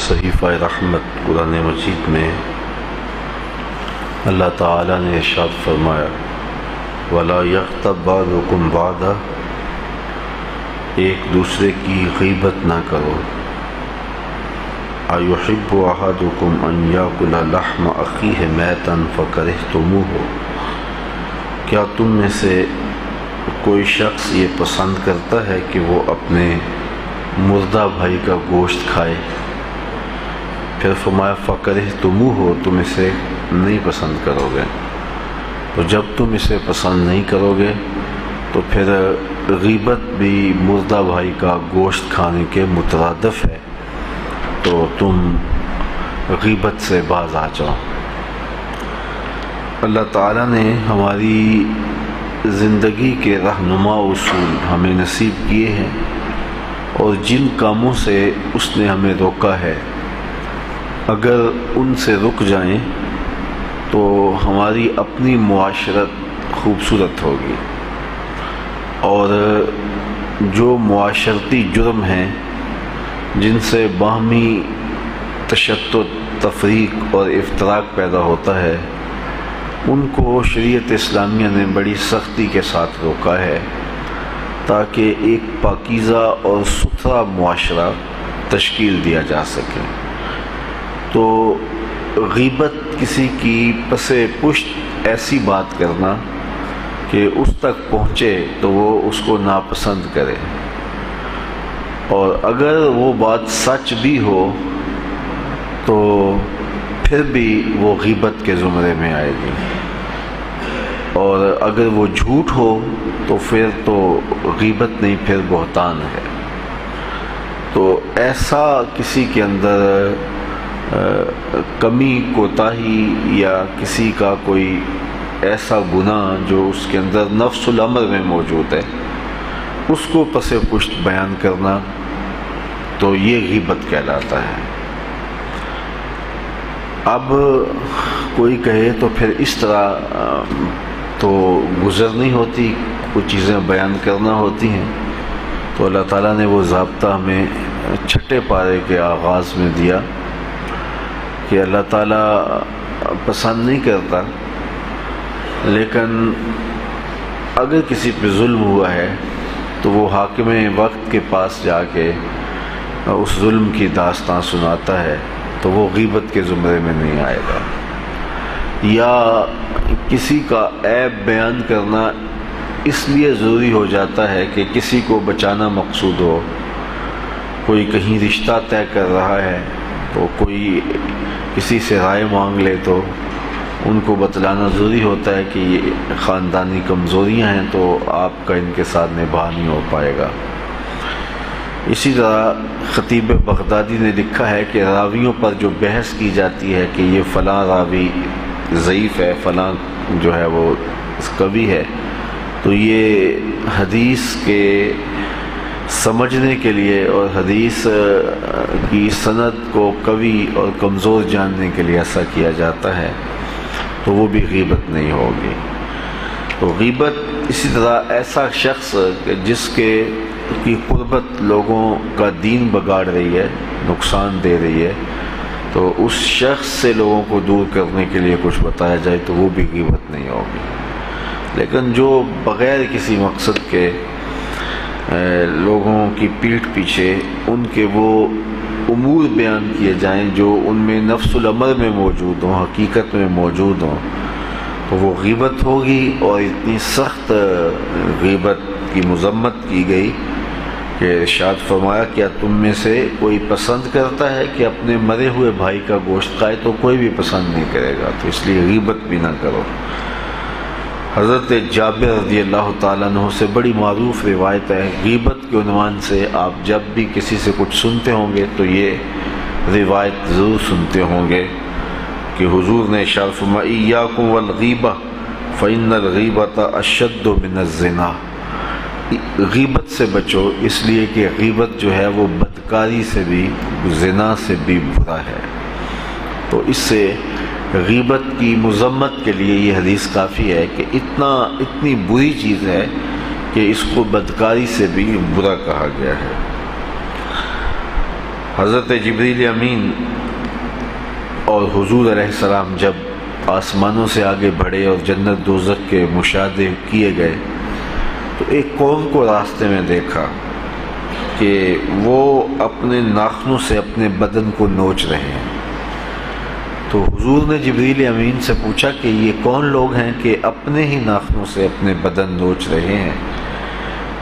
صحیفہ رحمت قرآن مجید میں اللہ تعالیٰ نے ارشاد فرمایا وَلَا يَغْتَبْ بَعْضُكُمْ بَعْضًا، ایک دوسرے کی غیبت نہ کرو۔ أَيُحِبُّ أَحَدُكُمْ أَنْ يَأْكُلَ لَحْمَ أَخِيهِ مَيْتًا فَكَرِهْتُمُوهُ، کیا تم میں سے کوئی شخص یہ پسند کرتا ہے کہ وہ اپنے مردہ بھائی کا گوشت کھائے؟ پھر فرمایا فَكَرِهْتُمُوهُ، تم اسے نہیں پسند کرو گے۔ تو جب تم اسے پسند نہیں کرو گے تو پھر غیبت بھی مردہ بھائی کا گوشت کھانے کے مترادف ہے، تو تم غیبت سے باز آ جاؤ۔ اللہ تعالیٰ نے ہماری زندگی کے رہنما اصول ہمیں نصیب کیے ہیں، اور جن کاموں سے اس نے ہمیں روکا ہے اگر ان سے رک جائیں تو ہماری اپنی معاشرت خوبصورت ہوگی، اور جو معاشرتی جرم ہیں جن سے باہمی تشتت، تفریق اور افتراق پیدا ہوتا ہے، ان کو شریعت اسلامیہ نے بڑی سختی کے ساتھ روکا ہے تاکہ ایک پاکیزہ اور ستھرا معاشرہ تشکیل دیا جا سکے۔ تو غیبت کسی کی پس پشت ایسی بات کرنا کہ اس تک پہنچے تو وہ اس کو ناپسند کرے، اور اگر وہ بات سچ بھی ہو تو پھر بھی وہ غیبت کے زمرے میں آئے گی، اور اگر وہ جھوٹ ہو تو پھر تو غیبت نہیں، پھر بہتان ہے۔ تو ایسا کسی کے اندر کمی، کوتاہی یا کسی کا کوئی ایسا گناہ جو اس کے اندر نفس الامر میں موجود ہے، اس کو پس پشت بیان کرنا تو یہ غیبت کہلاتا ہے۔ اب کوئی کہے تو پھر اس طرح تو گزر نہیں ہوتی، کچھ چیزیں بیان کرنا ہوتی ہیں، تو اللہ تعالیٰ نے وہ ضابطہ ہمیں چھٹے پارے کے آغاز میں دیا کہ اللہ تعالیٰ پسند نہیں کرتا، لیکن اگر کسی پہ ظلم ہوا ہے تو وہ حاکم وقت کے پاس جا کے اس ظلم کی داستان سناتا ہے، تو وہ غیبت کے زمرے میں نہیں آئے گا۔ یا کسی کا عیب بیان کرنا اس لیے ضروری ہو جاتا ہے کہ کسی کو بچانا مقصود ہو، کوئی کہیں رشتہ طے کر رہا ہے تو کوئی کسی سے رائے مانگ لے تو ان کو بتلانا ضروری ہوتا ہے کہ یہ خاندانی کمزوریاں ہیں تو آپ کا ان کے ساتھ نبھا نہیں ہو پائے گا۔ اسی طرح خطیب بغدادی نے لکھا ہے کہ راویوں پر جو بحث کی جاتی ہے کہ یہ فلاں راوی ضعیف ہے، فلاں جو ہے وہ قوی ہے، تو یہ حدیث کے سمجھنے کے لیے اور حدیث کی سند کو قوی اور کمزور جاننے کے لیے ایسا کیا جاتا ہے، تو وہ بھی غیبت نہیں ہوگی۔ تو غیبت اسی طرح ایسا شخص جس کی قربت لوگوں کا دین بگاڑ رہی ہے، نقصان دے رہی ہے، تو اس شخص سے لوگوں کو دور کرنے کے لیے کچھ بتایا جائے تو وہ بھی غیبت نہیں ہوگی۔ لیکن جو بغیر کسی مقصد کے لوگوں کی پیٹھ پیچھے ان کے وہ امور بیان کیے جائیں جو ان میں نفس الامر میں موجود ہوں، حقیقت میں موجود ہوں، تو وہ غیبت ہوگی، اور اتنی سخت غیبت کی مذمت کی گئی کہ ارشاد فرمایا کیا تم میں سے کوئی پسند کرتا ہے کہ اپنے مرے ہوئے بھائی کا گوشت کھائے؟ تو کوئی بھی پسند نہیں کرے گا، تو اس لیے غیبت بھی نہ کرو۔ حضرت جابر رضی اللہ تعالیٰ عنہ سے بڑی معروف روایت ہے، غیبت کے عنوان سے آپ جب بھی کسی سے کچھ سنتے ہوں گے تو یہ روایت ضرور سنتے ہوں گے کہ حضور نے ارشاد فرمایا ایاکم والغیبہ فإن الغیبۃ اشد من الزنا، غیبت سے بچو، اس لیے کہ غیبت جو ہے وہ بدکاری سے بھی، زنا سے بھی برا ہے۔ تو اس سے غیبت کی مذمت کے لیے یہ حدیث کافی ہے کہ اتنی بری چیز ہے کہ اس کو بدکاری سے بھی برا کہا گیا ہے۔ حضرت جبریل امین اور حضور علیہ السلام جب آسمانوں سے آگے بڑھے اور جنت دوزخ کے مشاہدے کیے گئے تو ایک قوم کو راستے میں دیکھا کہ وہ اپنے ناخنوں سے اپنے بدن کو نوچ رہے ہیں۔ تو حضور نے جبریل امین سے پوچھا کہ یہ کون لوگ ہیں کہ اپنے ہی ناخنوں سے اپنے بدن نوچ رہے ہیں؟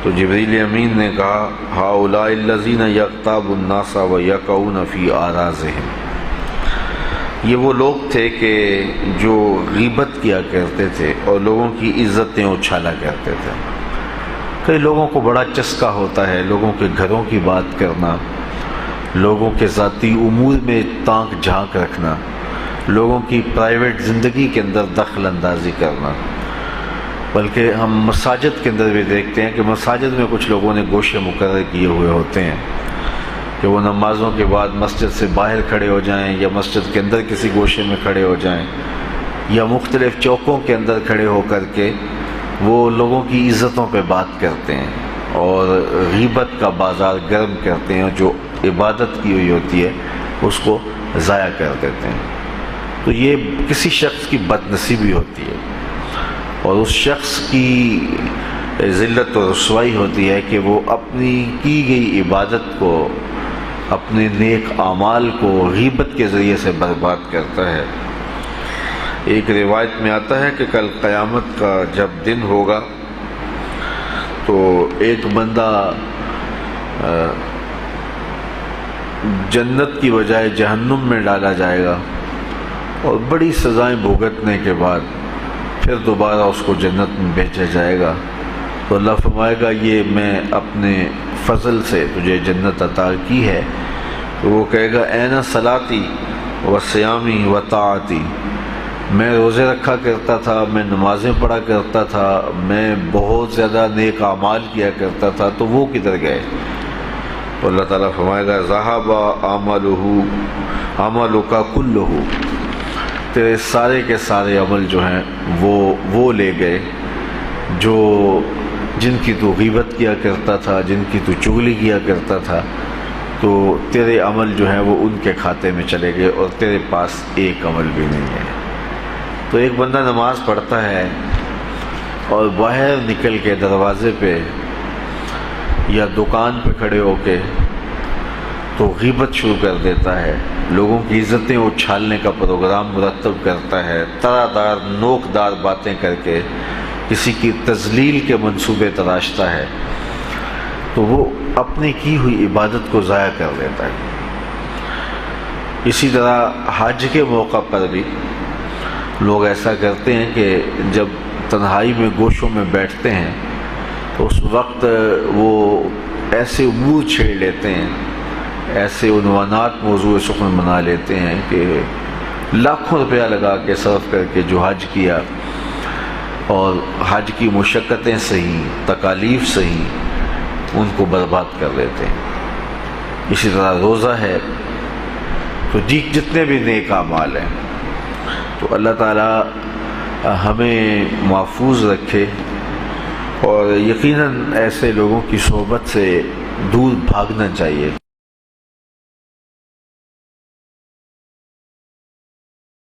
تو جبریل امین نے کہا ہؤلاء الذین یغتاب الناس ویقعون فی اعراضہم، یہ وہ لوگ تھے کہ جو غیبت کیا کرتے تھے اور لوگوں کی عزتیں اچھالا کرتے تھے۔ کئی لوگوں کو بڑا چسکا ہوتا ہے لوگوں کے گھروں کی بات کرنا، لوگوں کے ذاتی امور میں تانک جھانک رکھنا، لوگوں کی پرائیویٹ زندگی کے اندر دخل اندازی کرنا۔ بلکہ ہم مساجد کے اندر بھی دیکھتے ہیں کہ مساجد میں کچھ لوگوں نے گوشے مقرر کیے ہوئے ہوتے ہیں کہ وہ نمازوں کے بعد مسجد سے باہر کھڑے ہو جائیں یا مسجد کے اندر کسی گوشے میں کھڑے ہو جائیں یا مختلف چوکوں کے اندر کھڑے ہو کر کے وہ لوگوں کی عزتوں پہ بات کرتے ہیں اور غیبت کا بازار گرم کرتے ہیں، جو عبادت کی ہوئی ہوتی ہے اس کو ضائع کر دیتے ہیں۔ تو یہ کسی شخص کی بد نصیبی ہوتی ہے اور اس شخص کی ذلت و رسوائی ہوتی ہے کہ وہ اپنی کی گئی عبادت کو، اپنے نیک اعمال کو غیبت کے ذریعے سے برباد کرتا ہے۔ ایک روایت میں آتا ہے کہ کل قیامت کا جب دن ہوگا تو ایک بندہ جنت کی بجائے جہنم میں ڈالا جائے گا اور بڑی سزائیں بھگتنے کے بعد پھر دوبارہ اس کو جنت میں بھیجا جائے گا۔ تو اللہ فرمائے گا یہ میں اپنے فضل سے تجھے جنت عطا کی ہے۔ تو وہ کہے گا این صلاتی و صیامی و طاعتی، میں روزے رکھا کرتا تھا، میں نمازیں پڑھا کرتا تھا، میں بہت زیادہ نیک اعمال کیا کرتا تھا، تو وہ کدھر گئے؟ تو اللہ تعالیٰ فرمائے گا ذہب عملک کلہ، تیرے سارے کے سارے عمل جو ہیں وہ لے گئے، جن کی تو غیبت کیا کرتا تھا، جن کی تو چغلی کیا کرتا تھا، تو تیرے عمل جو ہیں وہ ان کے کھاتے میں چلے گئے اور تیرے پاس ایک عمل بھی نہیں ہے۔ تو ایک بندہ نماز پڑھتا ہے اور باہر نکل کے دروازے پہ یا دکان پہ کھڑے ہو کے تو غیبت شروع کر دیتا ہے، لوگوں کی عزتیں اچھالنے کا پروگرام مرتب کرتا ہے، طرح دار نوکدار باتیں کر کے کسی کی تذلیل کے منصوبے تراشتا ہے، تو وہ اپنی کی ہوئی عبادت کو ضائع کر دیتا ہے۔ اسی طرح حج کے موقع پر بھی لوگ ایسا کرتے ہیں کہ جب تنہائی میں گوشوں میں بیٹھتے ہیں تو اس وقت وہ ایسے امور چھیڑ لیتے ہیں، ایسے عنوانات موضوع سخن بنا لیتے ہیں کہ لاکھوں روپیہ لگا کے صرف کر کے جو حج کیا اور حج کی مشقتیں صحیح، تکالیف صحیح، ان کو برباد کر دیتے ہیں۔ اسی طرح روزہ ہے تو جتنے بھی نیک اعمال ہیں تو اللہ تعالیٰ ہمیں محفوظ رکھے اور یقیناً ایسے لوگوں کی صحبت سے دور بھاگنا چاہیے۔